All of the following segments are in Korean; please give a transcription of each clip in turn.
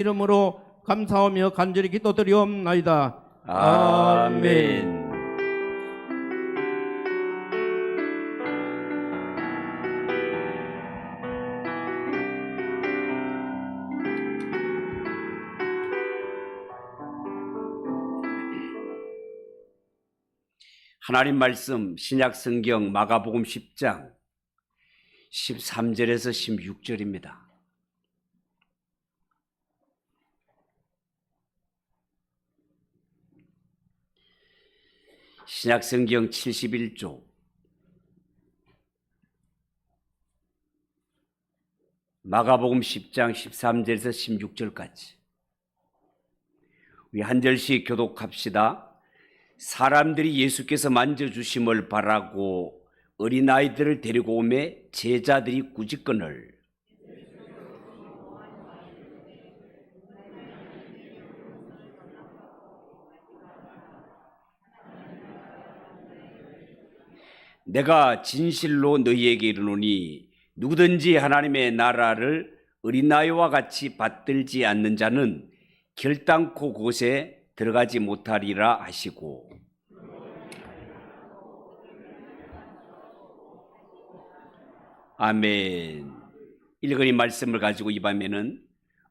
이름으로 감사하며 간절히 기도드리옵나이다. 아멘. 하나님 말씀 신약 성경 마가복음 10장 13절에서 16절입니다. 신약 성경 71조 마가복음 10장 13절에서 16절까지 우리 한 절씩 교독합시다. 사람들이 예수께서 만져주심을 바라고 어린아이들을 데리고 오매 제자들이 꾸짖거늘 내가 진실로 너희에게 이르노니 누구든지 하나님의 나라를 어린아이와 같이 받들지 않는 자는 결단코 그곳에 들어가지 못하리라 하시고 아멘. 읽은 말씀을 가지고 이 밤에는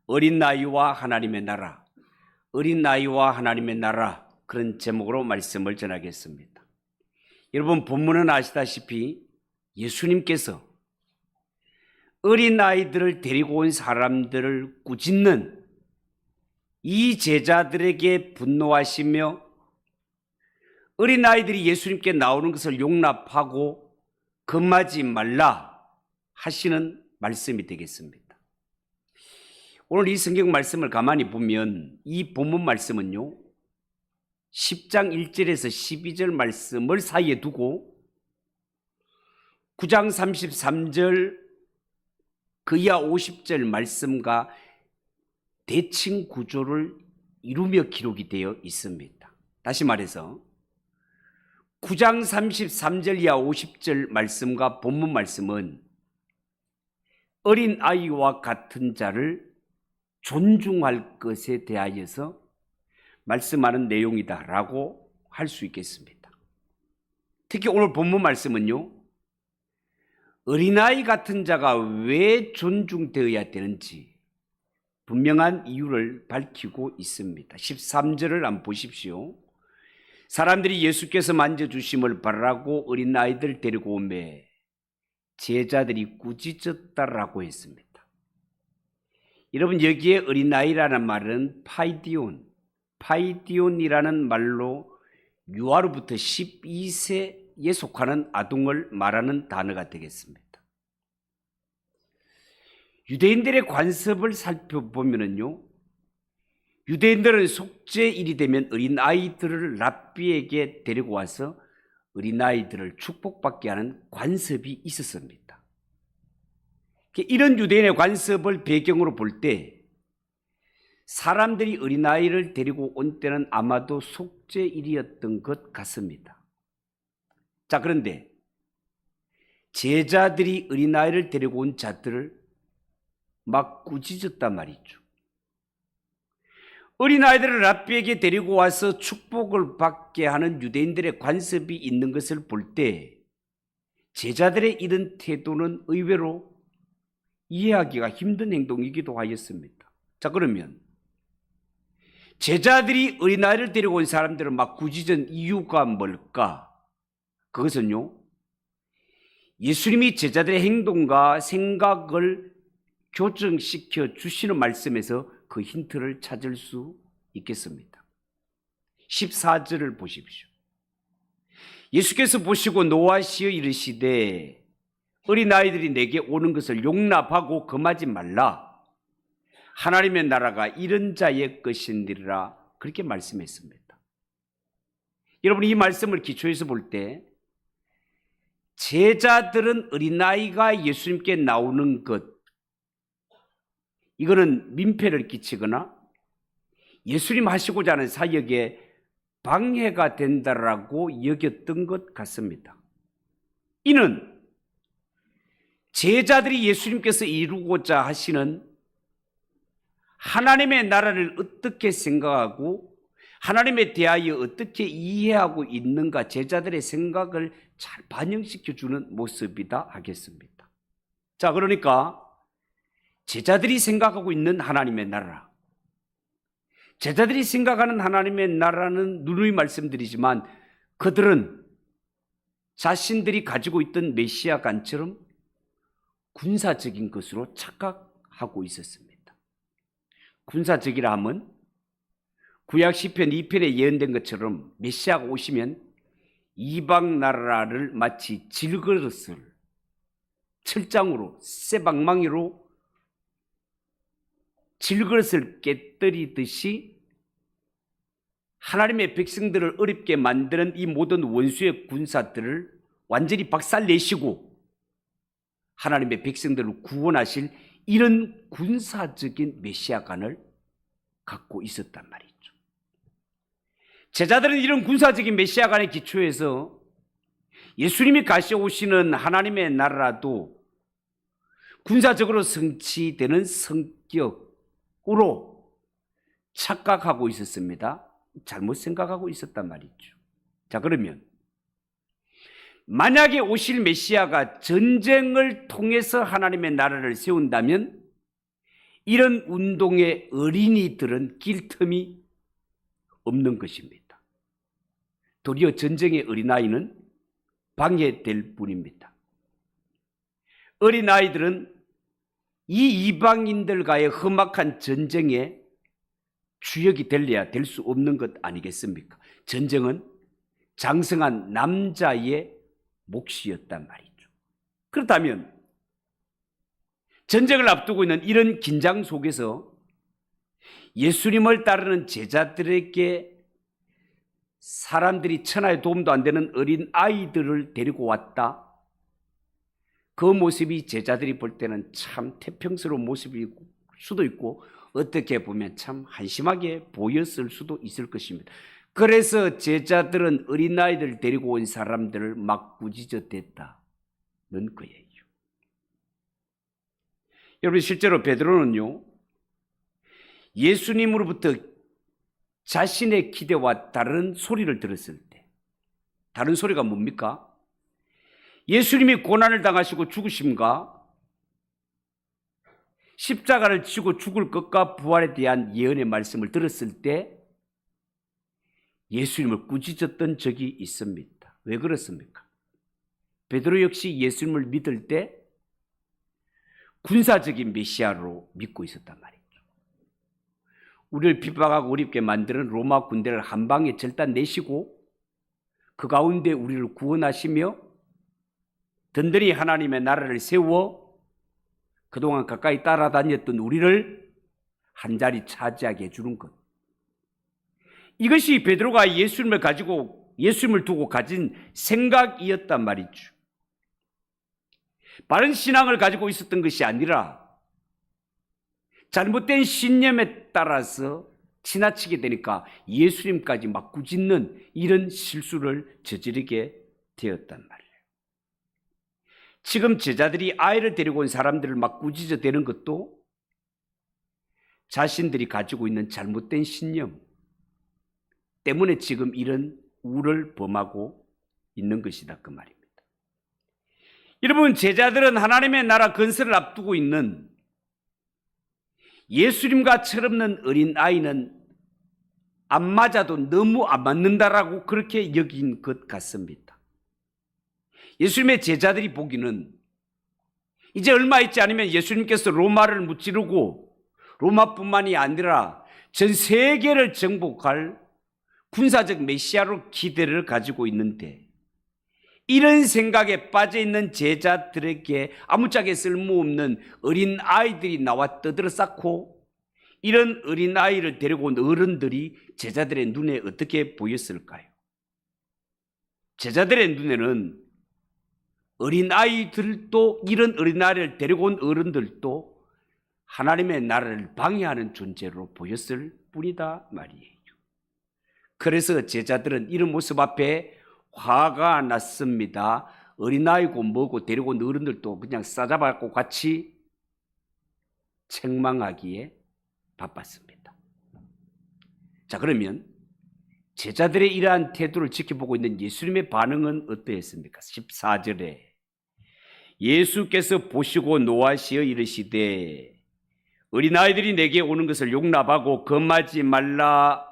어린 나이와 하나님의 나라, 어린 나이와 하나님의 나라 그런 제목으로 말씀을 전하겠습니다. 여러분 본문은 아시다시피 예수님께서 어린 아이들을 데리고 온 사람들을 꾸짖는 이 제자들에게 분노하시며 어린아이들이 예수님께 나오는 것을 용납하고 금하지 말라 하시는 말씀이 되겠습니다. 오늘 이 성경 말씀을 가만히 보면 이 본문 말씀은요 10장 1절에서 12절 말씀을 사이에 두고 9장 33절 그 이하 50절 말씀과 대칭 구조를 이루며 기록이 되어 있습니다. 다시 말해서 9장 33절 이하 50절 말씀과 본문 말씀은 어린 아이와 같은 자를 존중할 것에 대하여서 말씀하는 내용이다라고 할 수 있겠습니다. 특히 오늘 본문 말씀은요 어린아이 같은 자가 왜 존중되어야 되는지 분명한 이유를 밝히고 있습니다. 13절을 한번 보십시오. 사람들이 예수께서 만져주심을 바라고 어린아이들 데리고 오매 제자들이 꾸짖었다라고 했습니다. 여러분 여기에 어린아이라는 말은 파이디온이라는 말로 유아로부터 12세에 속하는 아동을 말하는 단어가 되겠습니다. 유대인들의 관습을 살펴보면요 유대인들은 속죄일이 되면 어린아이들을 랍비에게 데리고 와서 어린아이들을 축복받게 하는 관습이 있었습니다. 이런 유대인의 관습을 배경으로 볼 때 사람들이 어린아이를 데리고 온 때는 아마도 속죄일이었던 것 같습니다. 자, 그런데 제자들이 어린아이를 데리고 온 자들을 막 꾸짖었단 말이죠. 어린아이들을 랍비에게 데리고 와서 축복을 받게 하는 유대인들의 관습이 있는 것을 볼 때 제자들의 이런 태도는 의외로 이해하기가 힘든 행동이기도 하였습니다. 자, 그러면 제자들이 어린아이를 데리고 온 사람들을 막 꾸짖은 이유가 뭘까? 그것은요 예수님이 제자들의 행동과 생각을 교정시켜 주시는 말씀에서 그 힌트를 찾을 수 있겠습니다. 14절을 보십시오. 예수께서 보시고 노하시어 이르시되 어린아이들이 내게 오는 것을 용납하고 금하지 말라. 하나님의 나라가 이런 자의 것이니라. 그렇게 말씀했습니다. 여러분 이 말씀을 기초해서 볼 때 제자들은 어린아이가 예수님께 나오는 것 이거는 민폐를 끼치거나 예수님 하시고자 하는 사역에 방해가 된다라고 여겼던 것 같습니다. 이는 제자들이 예수님께서 이루고자 하시는 하나님의 나라를 어떻게 생각하고 하나님에 대하여 어떻게 이해하고 있는가 제자들의 생각을 잘 반영시켜주는 모습이다 하겠습니다. 자, 그러니까 제자들이 생각하고 있는 하나님의 나라, 제자들이 생각하는 하나님의 나라는 누누이 말씀드리지만 그들은 자신들이 가지고 있던 메시아관처럼 군사적인 것으로 착각하고 있었습니다. 군사적이라 하면 구약 시편 2편에 예언된 것처럼 메시아가 오시면 이방 나라를 마치 질그릇을 철장으로 쇠방망이로 질그릇을 깨뜨리듯이 하나님의 백성들을 어렵게 만드는 이 모든 원수의 군사들을 완전히 박살내시고 하나님의 백성들을 구원하실 이런 군사적인 메시아관을 갖고 있었단 말이죠. 제자들은 이런 군사적인 메시아관의 기초에서 예수님이 가져오시는 하나님의 나라도 군사적으로 성취되는 성격으로 착각하고 있었습니다. 잘못 생각하고 있었단 말이죠. 자, 그러면 만약에 오실 메시아가 전쟁을 통해서 하나님의 나라를 세운다면 이런 운동의 어린이들은 낄 틈이 없는 것입니다. 도리어 전쟁의 어린아이는 방해될 뿐입니다. 어린아이들은 이 이방인들과의 험악한 전쟁에 주역이 될래야 될 수 없는 것 아니겠습니까? 전쟁은 장성한 남자의 몫이었단 말이죠. 그렇다면 전쟁을 앞두고 있는 이런 긴장 속에서 예수님을 따르는 제자들에게 사람들이 천하의 도움도 안 되는 어린 아이들을 데리고 왔다. 그 모습이 제자들이 볼 때는 참 태평스러운 모습일 수도 있고 어떻게 보면 참 한심하게 보였을 수도 있을 것입니다. 그래서 제자들은 어린아이들 데리고 온 사람들을 막 꾸짖어 댔다는 거예요. 여러분, 실제로 베드로는요, 예수님으로부터 자신의 기대와 다른 소리를 들었을 때, 다른 소리가 뭡니까? 예수님이 고난을 당하시고 죽으심과 십자가를 지고 죽을 것과 부활에 대한 예언의 말씀을 들었을 때 예수님을 꾸짖었던 적이 있습니다. 왜 그렇습니까? 베드로 역시 예수님을 믿을 때 군사적인 메시아로 믿고 있었단 말이죠. 우리를 비박하고 어렵게 만드는 로마 군대를 한 방에 절단내시고 그 가운데 우리를 구원하시며 든든히 하나님의 나라를 세워 그동안 가까이 따라다녔던 우리를 한자리 차지하게 해주는 것. 이것이 베드로가 예수님을 두고 가진 생각이었단 말이죠. 바른 신앙을 가지고 있었던 것이 아니라 잘못된 신념에 따라서 지나치게 되니까 예수님까지 막 꾸짖는 이런 실수를 저지르게 되었단 말이에요. 지금 제자들이 아이를 데리고 온 사람들을 막 꾸짖어 대는 것도 자신들이 가지고 있는 잘못된 신념 때문에 지금 이런 우를 범하고 있는 것이다, 그 말입니다. 여러분, 제자들은 하나님의 나라 건설을 앞두고 있는 예수님과 철없는 어린아이는 안 맞아도 너무 안 맞는다라고 그렇게 여긴 것 같습니다. 예수님의 제자들이 보기는 이제 얼마 있지 않으면 예수님께서 로마를 무찌르고 로마뿐만이 아니라 전 세계를 정복할 군사적 메시아로 기대를 가지고 있는데 이런 생각에 빠져있는 제자들에게 아무짝에 쓸모없는 어린아이들이 나와 떠들어싸고 이런 어린아이를 데리고 온 어른들이 제자들의 눈에 어떻게 보였을까요? 제자들의 눈에는 어린아이들도 이런 어린아이를 데리고 온 어른들도 하나님의 나라를 방해하는 존재로 보였을 뿐이다 말이에요. 그래서 제자들은 이런 모습 앞에 화가 났습니다. 어린아이고 뭐고 데리고 온 어른들도 그냥 싸잡아갖고 같이 책망하기에 바빴습니다. 자, 그러면 제자들의 이러한 태도를 지켜보고 있는 예수님의 반응은 어떠했습니까? 14절에 예수께서 보시고 노하시어 이르시되 어린아이들이 내게 오는 것을 용납하고 금하지 말라.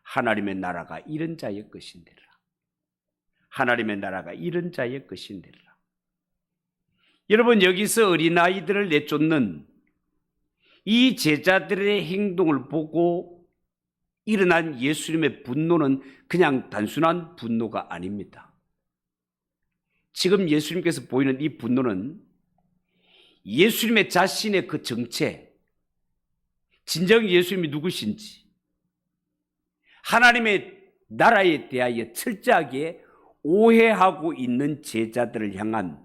하나님의 나라가 이런 자의 것인데라. 하나님의 나라가 이런 자의 것인데라. 여러분, 여기서 어린아이들을 내쫓는 이 제자들의 행동을 보고 일어난 예수님의 분노는 그냥 단순한 분노가 아닙니다. 지금 예수님께서 보이는 이 분노는 예수님의 자신의 그 정체, 진정 예수님이 누구신지, 하나님의 나라에 대하여 철저하게 오해하고 있는 제자들을 향한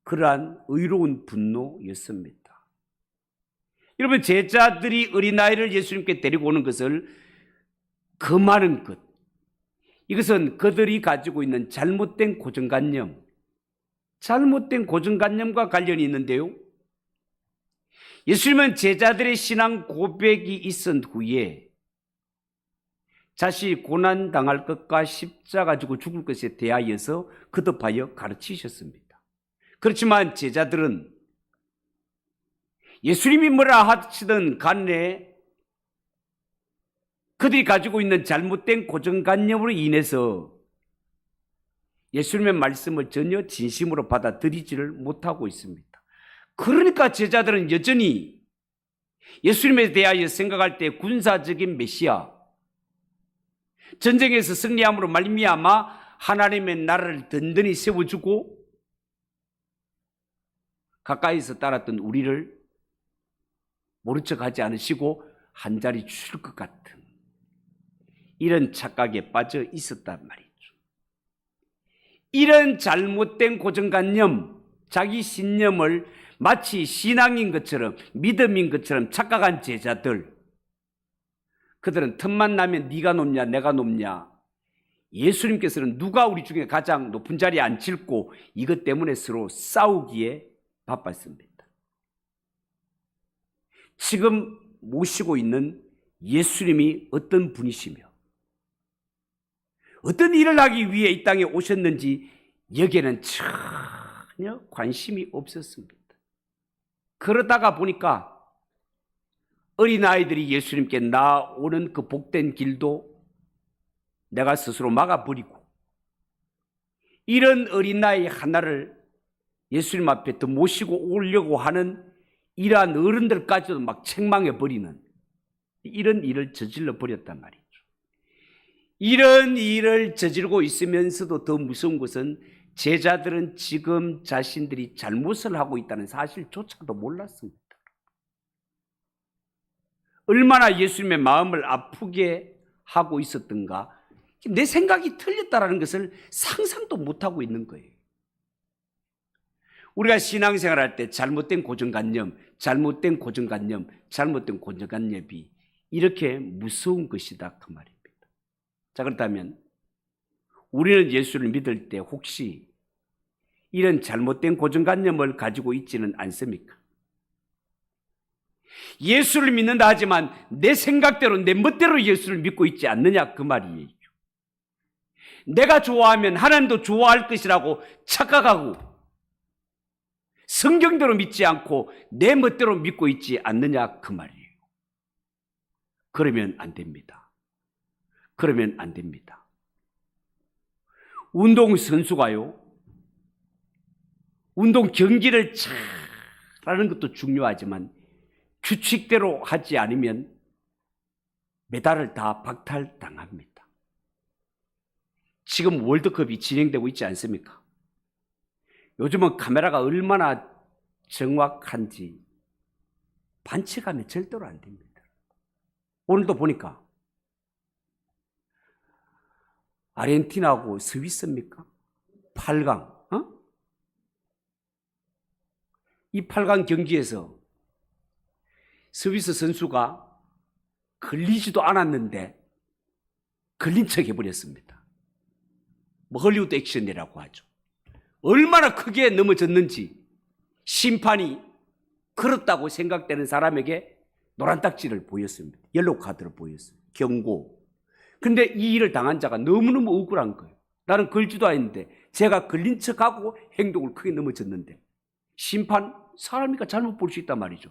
그러한 의로운 분노였습니다. 여러분, 제자들이 어린아이를 예수님께 데리고 오는 것을 금하는 것, 이것은 그들이 가지고 있는 잘못된 고정관념과 관련이 있는데요. 예수님은 제자들의 신앙 고백이 있은 후에 자신이 고난당할 것과 십자가 지고 죽을 것에 대하여서 거듭하여 가르치셨습니다. 그렇지만 제자들은 예수님이 뭐라 하시든 간에 그들이 가지고 있는 잘못된 고정관념으로 인해서 예수님의 말씀을 전혀 진심으로 받아들이지를 못하고 있습니다. 그러니까 제자들은 여전히 예수님에 대하여 생각할 때 군사적인 메시아, 전쟁에서 승리함으로 말미암아 하나님의 나라를 든든히 세워주고 가까이서 따랐던 우리를 모른 척하지 않으시고 한 자리 주실 것 같은 이런 착각에 빠져 있었단 말이죠. 이런 잘못된 고정관념, 자기 신념을 마치 신앙인 것처럼, 믿음인 것처럼 착각한 제자들, 그들은 틈만 나면 네가 높냐 내가 높냐, 예수님께서는 누가 우리 중에 가장 높은 자리에 앉힐고 이것 때문에 서로 싸우기에 바빴습니다. 지금 모시고 있는 예수님이 어떤 분이시며 어떤 일을 하기 위해 이 땅에 오셨는지 여기에는 전혀 관심이 없었습니다. 그러다가 보니까 어린아이들이 예수님께 나오는 그 복된 길도 내가 스스로 막아버리고 이런 어린아이 하나를 예수님 앞에 더 모시고 오려고 하는 이러한 어른들까지도 막 책망해버리는 이런 일을 저질러 버렸단 말이죠. 이런 일을 저지르고 있으면서도 더 무서운 것은 제자들은 지금 자신들이 잘못을 하고 있다는 사실조차도 몰랐습니다. 얼마나 예수님의 마음을 아프게 하고 있었던가, 내 생각이 틀렸다는 것을 상상도 못하고 있는 거예요. 우리가 신앙생활 할 때 잘못된 고정관념이 이렇게 무서운 것이다 그 말입니다. 자, 그렇다면 우리는 예수를 믿을 때 혹시 이런 잘못된 고정관념을 가지고 있지는 않습니까? 예수를 믿는다 하지만 내 생각대로 내 멋대로 예수를 믿고 있지 않느냐 그 말이에요. 내가 좋아하면 하나님도 좋아할 것이라고 착각하고 성경대로 믿지 않고 내 멋대로 믿고 있지 않느냐 그 말이에요. 그러면 안 됩니다. 그러면 안 됩니다. 운동선수가요, 운동 경기를 잘하는 것도 중요하지만 규칙대로 하지 않으면 메달을 다 박탈당합니다. 지금 월드컵이 진행되고 있지 않습니까? 요즘은 카메라가 얼마나 정확한지 반칙하면 절대로 안 됩니다. 오늘도 보니까 아르헨티나하고 스위스입니까? 8강. 이 8강 경기에서 스위스 선수가 걸리지도 않았는데 걸린 척 해버렸습니다. 뭐 헐리우드 액션이라고 하죠. 얼마나 크게 넘어졌는지 심판이 그렇다고 생각되는 사람에게 노란 딱지를 보였습니다. 옐로우 카드를 보였어요. 경고. 그런데 이 일을 당한 자가 너무너무 억울한 거예요. 나는 걸지도 않았는데 제가 걸린 척하고 행동을 크게 넘어졌는데 심판 사람이니까 잘못 볼 수 있단 말이죠.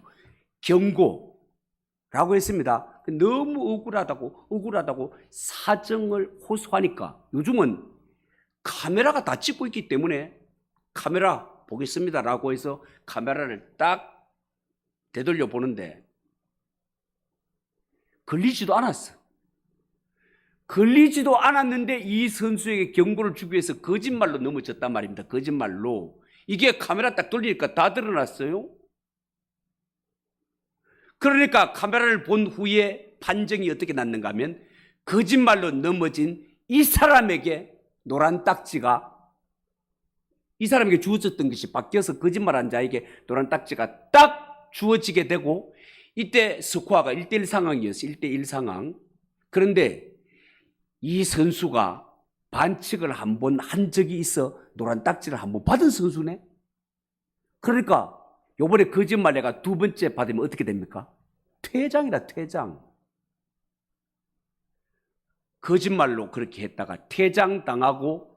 경고라고 했습니다. 너무 억울하다고 사정을 호소하니까 요즘은 카메라가 다 찍고 있기 때문에 카메라 보겠습니다라고 해서 카메라를 딱 되돌려 보는데 걸리지도 않았어. 걸리지도 않았는데 이 선수에게 경고를 주기 위해서 거짓말로 넘어졌단 말입니다. 거짓말로. 이게 카메라 딱 돌리니까 다 드러났어요. 그러니까 카메라를 본 후에 판정이 어떻게 났는가 하면 거짓말로 넘어진 이 사람에게 노란 딱지가 이 사람에게 주어졌던 것이 바뀌어서 거짓말한 자에게 노란 딱지가 딱 주어지게 되고 이때 스코어가 1대1 상황이었어요. 1대1 상황. 그런데 이 선수가 반칙을 한 번 한 적이 있어 노란 딱지를 한 번 받은 선수네. 그러니까 요번에 거짓말 내가 두 번째 받으면 어떻게 됩니까? 퇴장이다, 퇴장. 거짓말로 그렇게 했다가 퇴장당하고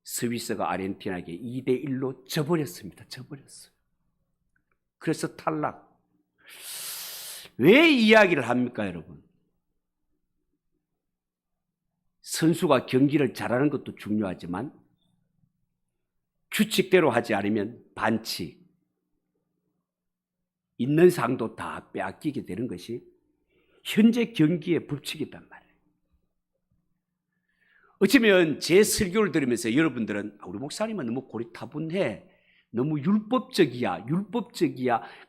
스위스가 아르헨티나에게 2대1로 져버렸습니다. 져버렸어요. 그래서 탈락. 왜 이야기를 합니까, 여러분? 선수가 경기를 잘하는 것도 중요하지만 규칙대로 하지 않으면 반칙, 있는 상도 다 빼앗기게 되는 것이 현재 경기의 법칙이단 말이에요. 어쩌면 제 설교를 들으면서 여러분들은 우리 목사님은 너무 고리타분해, 너무 율법적이야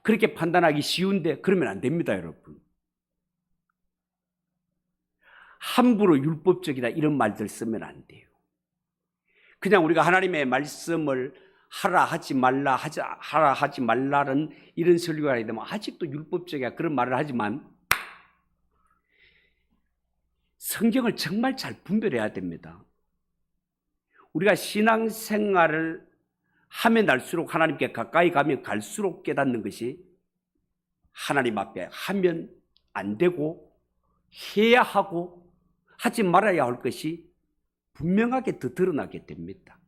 그렇게 판단하기 쉬운데 그러면 안 됩니다, 여러분. 함부로 율법적이다 이런 말들 쓰면 안 돼요. 그냥 우리가 하나님의 말씀을 하라 하지 말라는 이런 설교가 하게 되면 아직도 율법적이야 그런 말을 하지만 성경을 정말 잘 분별해야 됩니다. 우리가 신앙생활을 하면 날수록 하나님께 가까이 가면 갈수록 깨닫는 것이 하나님 앞에 하면 안 되고 해야 하고 하지 말아야 할 것이 분명하게 더 드러나게 됩니다.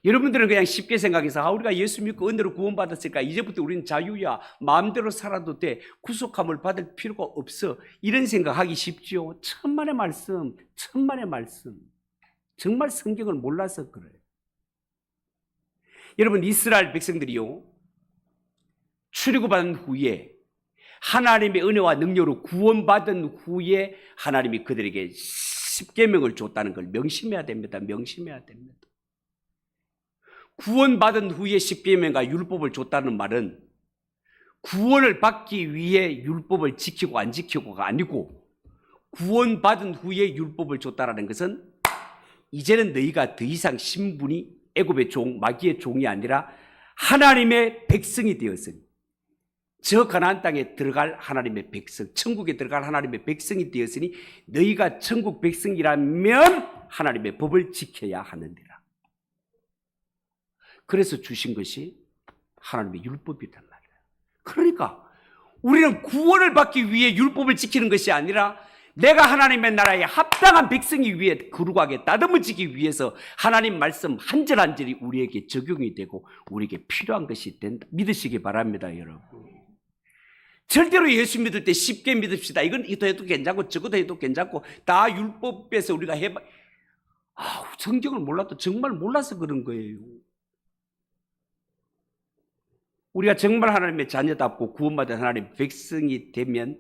여러분들은 그냥 쉽게 생각해서 우리가 예수 믿고 은혜로 구원받았으니까 이제부터 우리는 자유야, 마음대로 살아도 돼, 구속함을 받을 필요가 없어, 이런 생각하기 쉽죠. 천만의 말씀. 정말 성경을 몰라서 그래요. 여러분, 이스라엘 백성들이요, 출애굽한 후에 하나님의 은혜와 능력으로 구원받은 후에 하나님이 그들에게 십계명을 줬다는 걸 명심해야 됩니다. 명심해야 됩니다. 구원받은 후에 십계명과 율법을 줬다는 말은 구원을 받기 위해 율법을 지키고 안 지키고가 아니고 구원받은 후에 율법을 줬다는 것은 이제는 너희가 더 이상 신분이 애굽의 종, 마귀의 종이 아니라 하나님의 백성이 되었으니 저 가나안 땅에 들어갈 하나님의 백성, 천국에 들어갈 하나님의 백성이 되었으니 너희가 천국 백성이라면 하나님의 법을 지켜야 하느니라. 그래서 주신 것이 하나님의 율법이란 말이에요. 그러니까 우리는 구원을 받기 위해 율법을 지키는 것이 아니라 내가 하나님의 나라에 합당한 백성이 위해 거룩하게 다듬어지기 위해서 하나님 말씀 한 절 한 절이 우리에게 적용이 되고 우리에게 필요한 것이 된다. 믿으시기 바랍니다, 여러분. 절대로 예수 믿을 때 쉽게 믿읍시다. 이것도 해도 괜찮고 저것도 해도 괜찮고 다 율법에서 우리가 해봐. 성경을 몰라도 정말 몰라서 그런 거예요. 우리가 정말 하나님의 자녀답고 구원받은 하나님의 백성이 되면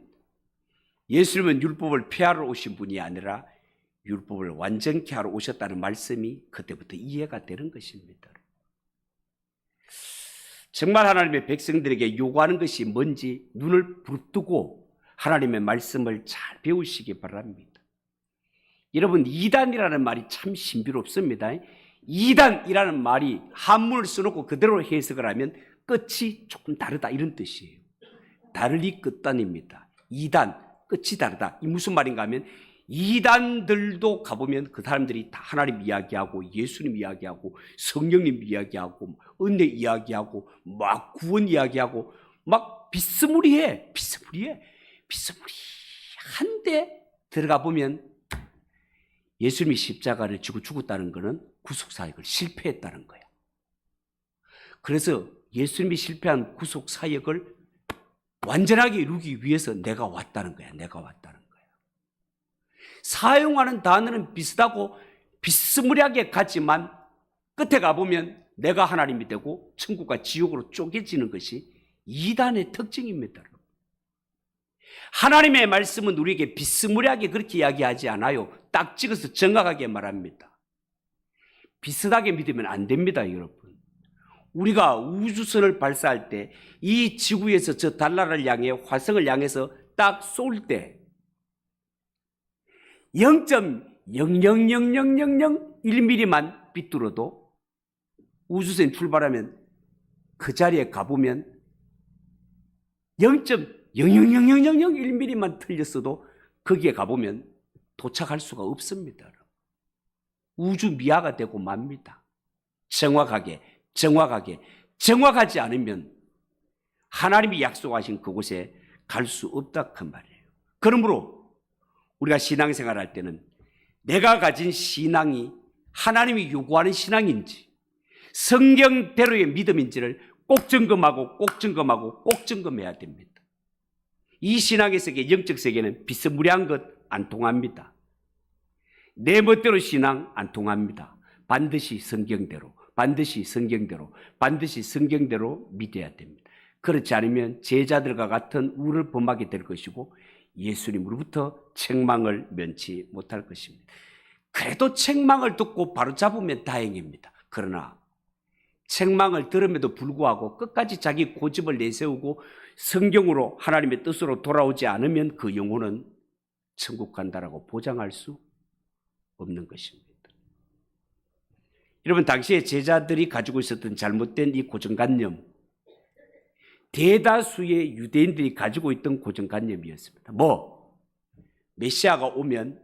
예수님은 율법을 폐하러 오신 분이 아니라 율법을 완전케 하러 오셨다는 말씀이 그때부터 이해가 되는 것입니다. 정말 하나님의 백성들에게 요구하는 것이 뭔지 눈을 부릅뜨고 하나님의 말씀을 잘 배우시기 바랍니다. 여러분, 이단이라는 말이 참 신비롭습니다. 이단이라는 말이 한문을 써놓고 그대로 해석을 하면 끝이 조금 다르다 이런 뜻이에요. 다르리 끝단입니다. 이단, 끝이 다르다. 이 무슨 말인가 하면 이단들도 가보면 그 사람들이 다 하나님 이야기하고 예수님 이야기하고 성령님 이야기하고 은혜 이야기하고 막 구원 이야기하고 막 비스무리한데 들어가 보면 예수님이 십자가를 지고 죽었다는 것은 구속사역을 실패했다는 거야. 그래서 예수님이 실패한 구속사역을 완전하게 이루기 위해서 내가 왔다는 거야. 사용하는 단어는 비슷하고 비스무리하게 같지만 끝에 가보면 내가 하나님이 되고 천국과 지옥으로 쪼개지는 것이 이단의 특징입니다. 하나님의 말씀은 우리에게 비스무리하게 그렇게 이야기하지 않아요. 딱 찍어서 정확하게 말합니다. 비슷하게 믿으면 안 됩니다, 여러분. 우리가 우주선을 발사할 때 이 지구에서 저 달나라를 향해 화성을 향해서 딱 쏠 때 0.0000001mm만 빗뚫어도 우주선이 출발하면 그 자리에 가보면 0.0000001mm만 틀렸어도 거기에 가보면 도착할 수가 없습니다. 우주 미아가 되고 맙니다. 정확하지 않으면 하나님이 약속하신 그곳에 갈 수 없다 그 말이에요. 그러므로 우리가 신앙생활 할 때는 내가 가진 신앙이 하나님이 요구하는 신앙인지 성경대로의 믿음인지를 꼭 점검해야 됩니다. 이 성의 세계, 영적 세계는 비스무리한 것 안 통합니다. 내 멋대로 신앙 안 통합니다. 반드시 성경대로 믿어야 됩니다. 그렇지 않으면 제자들과 같은 우를 범하게 될 것이고 예수님으로부터 책망을 면치 못할 것입니다. 그래도 책망을 듣고 바로잡으면 다행입니다. 그러나 책망을 들음에도 불구하고 끝까지 자기 고집을 내세우고 성경으로 하나님의 뜻으로 돌아오지 않으면 그 영혼은 천국 간다라고 보장할 수 없는 것입니다. 여러분, 당시에 제자들이 가지고 있었던 잘못된 이 고정관념, 대다수의 유대인들이 가지고 있던 고정관념이었습니다. 메시아가 오면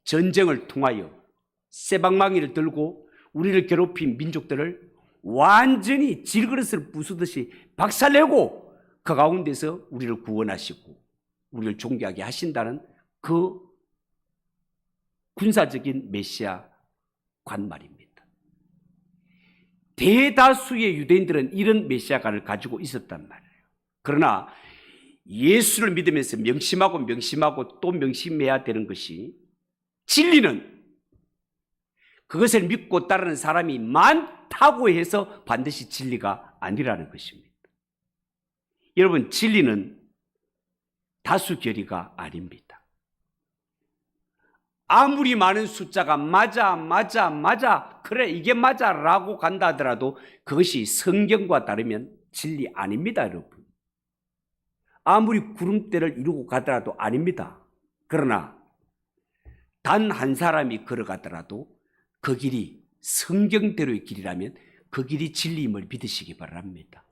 전쟁을 통하여 쇠방망이를 들고 우리를 괴롭힌 민족들을 완전히 질그릇을 부수듯이 박살내고 그 가운데서 우리를 구원하시고 우리를 존귀하게 하신다는 그 군사적인 메시아 관말입니다. 대다수의 유대인들은 이런 메시아관을 가지고 있었단 말이에요. 그러나 예수를 믿으면서 명심하고 또 명심해야 되는 것이 진리는 그것을 믿고 따르는 사람이 많다고 해서 반드시 진리가 아니라는 것입니다. 여러분, 진리는 다수결의가 아닙니다. 아무리 많은 숫자가 맞아, 그래 이게 맞아 라고 간다 하더라도 그것이 성경과 다르면 진리 아닙니다, 여러분. 아무리 구름대를 이루고 가더라도 아닙니다. 그러나 단 한 사람이 걸어가더라도 그 길이 성경대로의 길이라면 그 길이 진리임을 믿으시기 바랍니다.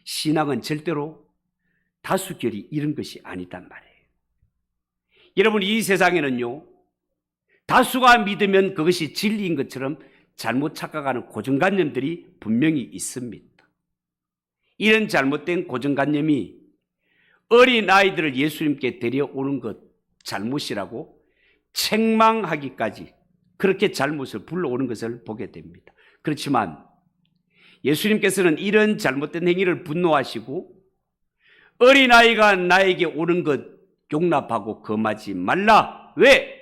신앙은 절대로 다수결이 이런 것이 아니단 말이에요. 여러분, 이 세상에는요, 다수가 믿으면 그것이 진리인 것처럼 잘못 착각하는 고정관념들이 분명히 있습니다. 이런 잘못된 고정관념이 어린 아이들을 예수님께 데려오는 것 잘못이라고 책망하기까지 그렇게 잘못을 불러오는 것을 보게 됩니다. 그렇지만 예수님께서는 이런 잘못된 행위를 분노하시고 어린아이가 나에게 오는 것 용납하고 금하지 말라. 왜?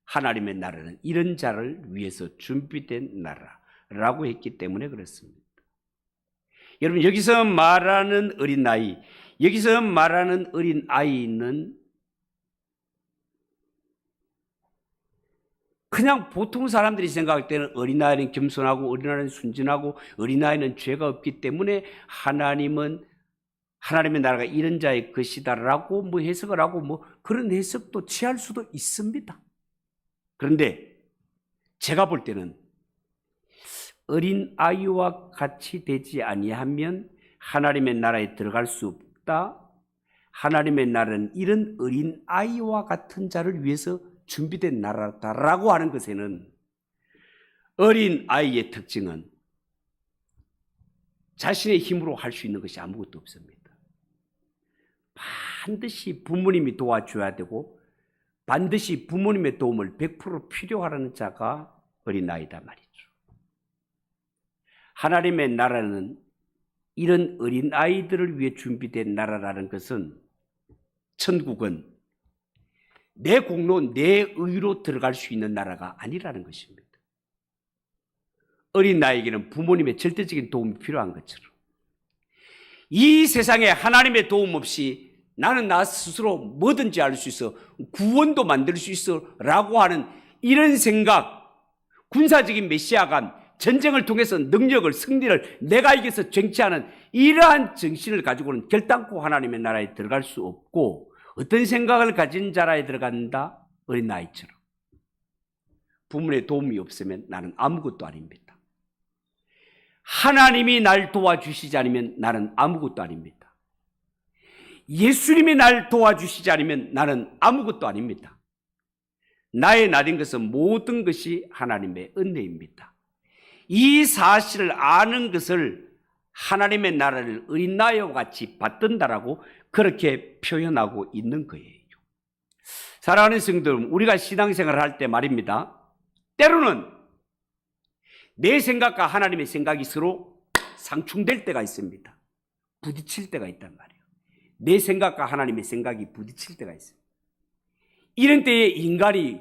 하나님의 나라는 이런 자를 위해서 준비된 나라라고 했기 때문에 그렇습니다. 여러분, 여기서 말하는 어린아이는 그냥 보통 사람들이 생각할 때는 어린아이는 겸손하고 어린아이는 순진하고 어린아이는 죄가 없기 때문에 하나님의 나라가 이런 자의 것이다라고 해석을 하고 그런 해석도 취할 수도 있습니다. 그런데 제가 볼 때는 어린아이와 같이 되지 아니하면 하나님의 나라에 들어갈 수 없다. 하나님의 나라는 이런 어린아이와 같은 자를 위해서 준비된 나라다라고 하는 것에는 어린아이의 특징은 자신의 힘으로 할 수 있는 것이 아무것도 없습니다. 반드시 부모님이 도와줘야 되고 반드시 부모님의 도움을 100% 필요하라는 자가 어린아이다 말이죠. 하나님의 나라는 이런 어린아이들을 위해 준비된 나라라는 것은 천국은 내 공로, 내 의로 들어갈 수 있는 나라가 아니라는 것입니다. 어린아이에게는 부모님의 절대적인 도움이 필요한 것처럼 이 세상에 하나님의 도움 없이 나는 나 스스로 뭐든지 할 수 있어, 구원도 만들 수 있어 라고 하는 이런 생각, 군사적인 메시아감, 전쟁을 통해서 능력을, 승리를 내가 이겨서 쟁취하는 이러한 정신을 가지고는 결단코 하나님의 나라에 들어갈 수 없고, 어떤 생각을 가진 자라에 들어간다? 어린아이처럼. 부모의 도움이 없으면 나는 아무것도 아닙니다. 하나님이 날 도와주시지 않으면 나는 아무것도 아닙니다. 예수님이 날 도와주시지 않으면 나는 아무것도 아닙니다. 나의 나된 것은 모든 것이 하나님의 은혜입니다. 이 사실을 아는 것을 하나님의 나라를 어린아이와 같이 받든다라고 그렇게 표현하고 있는 거예요. 사랑하는 성도 여러분, 우리가 신앙생활을 할 때 말입니다, 때로는 내 생각과 하나님의 생각이 서로 상충될 때가 있습니다. 부딪힐 때가 있단 말이에요. 내 생각과 하나님의 생각이 부딪힐 때가 있습니다. 이런 때에 인간이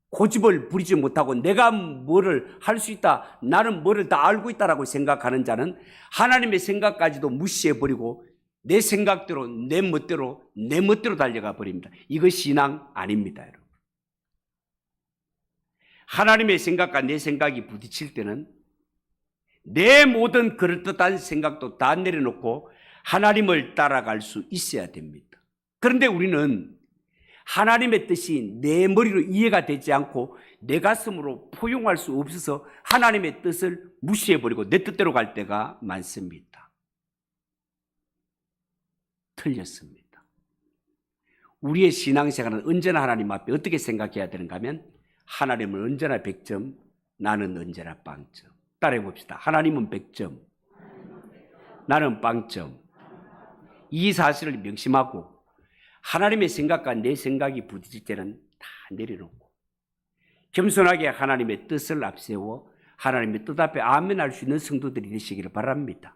고집을 부리지 못하고 내가 뭐를 할 수 있다, 나는 뭐를 다 알고 있다라고 생각하는 자는 하나님의 생각까지도 무시해버리고 내 생각대로 내 멋대로 달려가 버립니다. 이거 신앙 아닙니다, 여러분. 하나님의 생각과 내 생각이 부딪힐 때는 내 모든 그럴듯한 생각도 다 내려놓고 하나님을 따라갈 수 있어야 됩니다. 그런데 우리는 하나님의 뜻이 내 머리로 이해가 되지 않고 내 가슴으로 포용할 수 없어서 하나님의 뜻을 무시해버리고 내 뜻대로 갈 때가 많습니다. 틀렸습니다. 우리의 신앙생활은 언제나 하나님 앞에 어떻게 생각해야 되는가 하면 하나님은 언제나 100점, 나는 언제나 빵점. 따라해 봅시다. 하나님은 100점, 나는 빵점. 이 사실을 명심하고 하나님의 생각과 내 생각이 부딪힐 때는 다 내려놓고 겸손하게 하나님의 뜻을 앞세워 하나님의 뜻 앞에 아멘할 수 있는 성도들이 되시기를 바랍니다.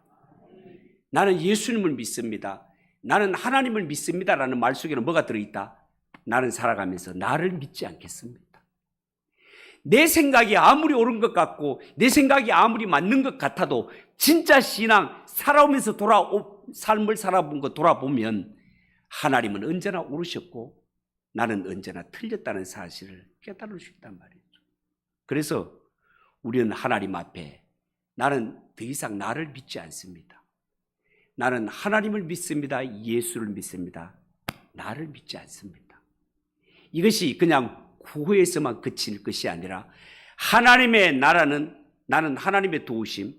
나는 예수님을 믿습니다, 나는 하나님을 믿습니다라는 말 속에는 뭐가 들어있다? 나는 살아가면서 나를 믿지 않겠습니다. 내 생각이 아무리 옳은 것 같고 내 생각이 아무리 맞는 것 같아도 진짜 신앙 살아오면서 삶을 살아본 거 돌아보면 하나님은 언제나 옳으셨고 나는 언제나 틀렸다는 사실을 깨달을 수 있단 말이죠. 그래서 우리는 하나님 앞에 나는 더 이상 나를 믿지 않습니다. 나는 하나님을 믿습니다. 예수를 믿습니다. 나를 믿지 않습니다. 이것이 그냥 구호에서만 그칠 것이 아니라 하나님의 나라는 나는 하나님의 도우심,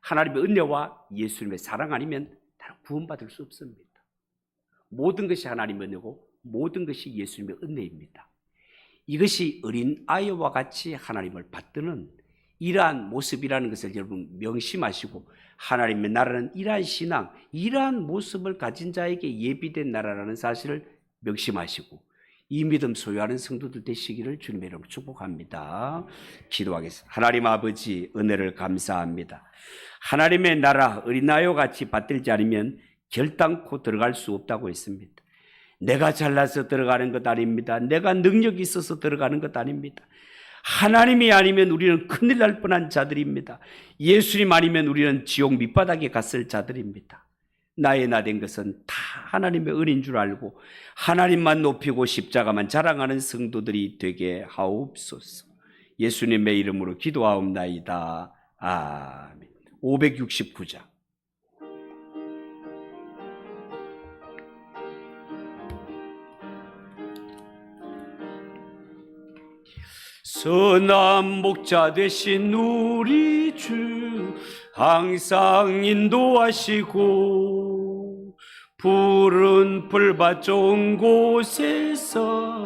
하나님의 은혜와 예수님의 사랑 아니면 나는 구원받을 수 없습니다. 모든 것이 하나님의 은혜고 모든 것이 예수님의 은혜입니다. 이것이 어린아이와 같이 하나님을 받드는 이러한 모습이라는 것을 여러분 명심하시고 하나님의 나라는 이러한 신앙, 이러한 모습을 가진 자에게 예비된 나라라는 사실을 명심하시고 이 믿음 소유하는 성도들 되시기를 주님의 이름으로 축복합니다. 기도하겠습니다. 하나님 아버지, 은혜를 감사합니다. 하나님의 나라 어린아이와 같이 받들지 않으면 결단코 들어갈 수 없다고 했습니다. 내가 잘나서 들어가는 것 아닙니다. 내가 능력이 있어서 들어가는 것 아닙니다. 하나님이 아니면 우리는 큰일 날 뻔한 자들입니다. 예수님 아니면 우리는 지옥 밑바닥에 갔을 자들입니다. 나의 나된 것은 다 하나님의 은혜인 줄 알고 하나님만 높이고 십자가만 자랑하는 성도들이 되게 하옵소서. 예수님의 이름으로 기도하옵나이다. 아멘. 569장. 선한 목자 되신 우리 주 항상 인도하시고 푸른 풀밭 좋은 곳에서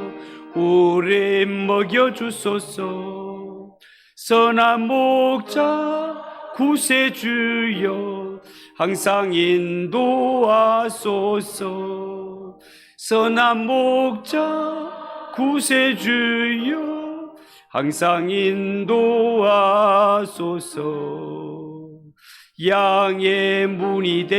우리 먹여주소서. 선한 목자 구세주여 항상 인도하소서. 선한 목자 구세주여 항상 인도하소서. 양의 문이 되